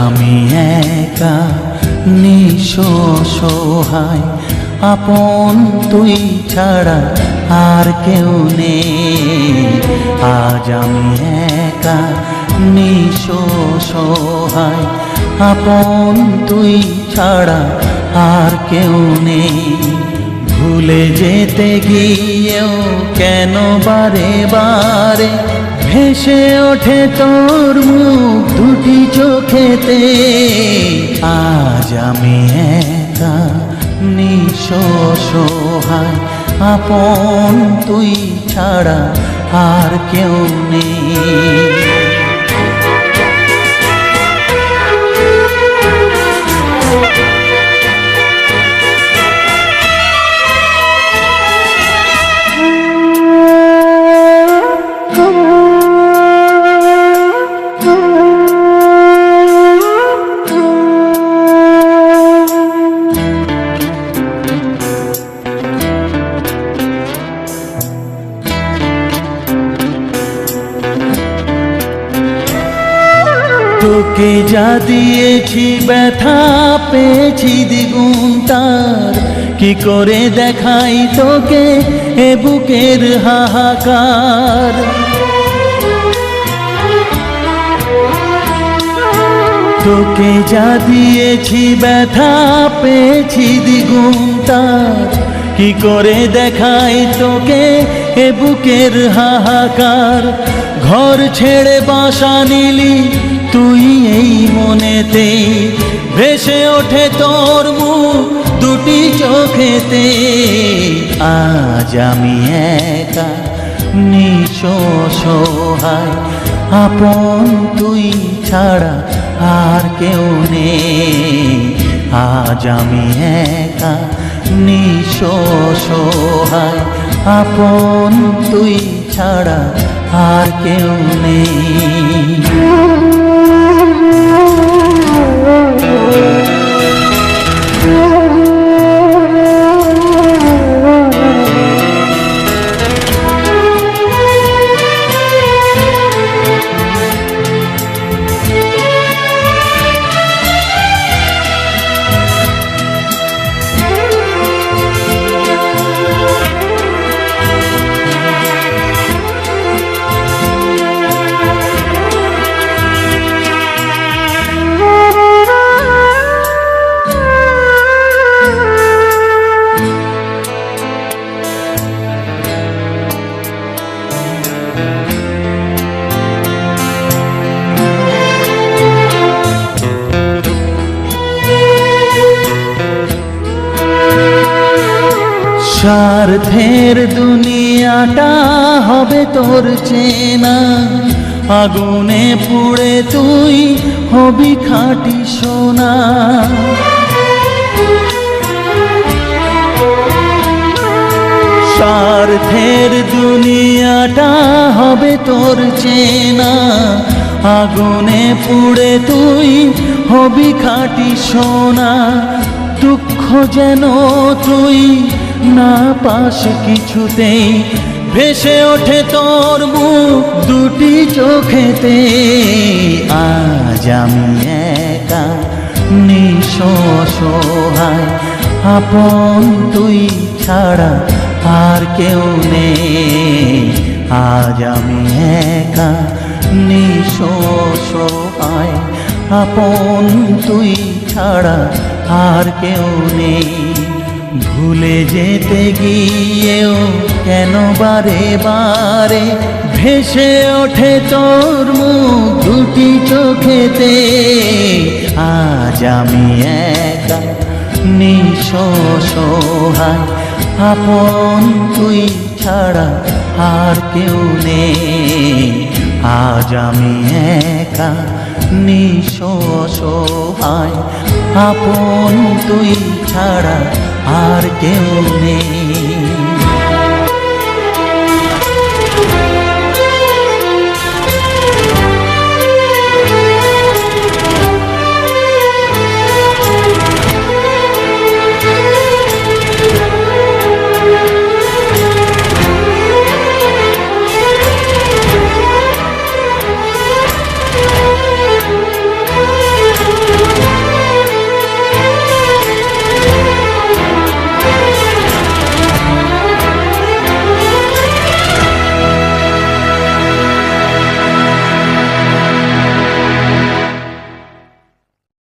আমি একা নিঃসহায়, আপন তুই ছাড়া আর কেউ নেই। আজ আমি একা নিঃসহায়, আপন তুই ছাড়া আর কেউ নেই। ভুলে যেতে গিয়েও কেন বারে বারে ভেসে ওঠে তোর মুখ দুটি চোখেতে। আজ আমি একা নিঃসহায়, আপন তুই ছাড়া আর কেউ নেই। তোকে যা দিয়েছি ব্যথা পেয়েছি দ্বিগুণ তার, কি করে দেখাই তোকে এ বুকের হাহাকার। তোকে যা দিয়েছি ব্যথা পেয়েছি দ্বিগুণ তার, কি করে দেখাই তোকে এ বুকের হাহাকার। ঘর ছেড়ে বাসা নিলি তুই এই মনেতে, ভেসে ওঠে তোর মুখ দুটি চোখেতে। আজ আমি একা নিঃসহায়, আপন তুই ছাড়া আর কেউ নেই। আজ আমি একা নিঃসহায়, আপন তুই ছাড়া আর কেউ নেই। স্বার্থের দুনিয়াটা হবে তোর চেনা, আগুনে পুড়ে তুই হবি খাঁটি সোনা। স্বার্থের দুনিয়াটা হবে তোর চেনা, আগুনে পুড়ে তুই হবি খাঁটি সোনা। দুঃখ যেন তুই না পাস কিছুতেই, ভেসে ওঠে তোর মুখ দুটি চোখেতে। আজ আমি একা নিঃসহায়, আপন তুই ছাড়া আর কেউ নেই। আজ আমি একা নিঃসহায়, আপন তুই ছাড়া আর কেউ নেই। ভুলে যেতে গিয়েও কেন বারে বারে ভেসে ওঠে তোর মুখ দুটি চোখেতে। আজ আমি একা নিঃসহায়, আপন তুই ছাড়া আর কেউ নেই। আজ আমি একা নিঃসহায়, আপন তুই ছাড়া আর কেউ নেই।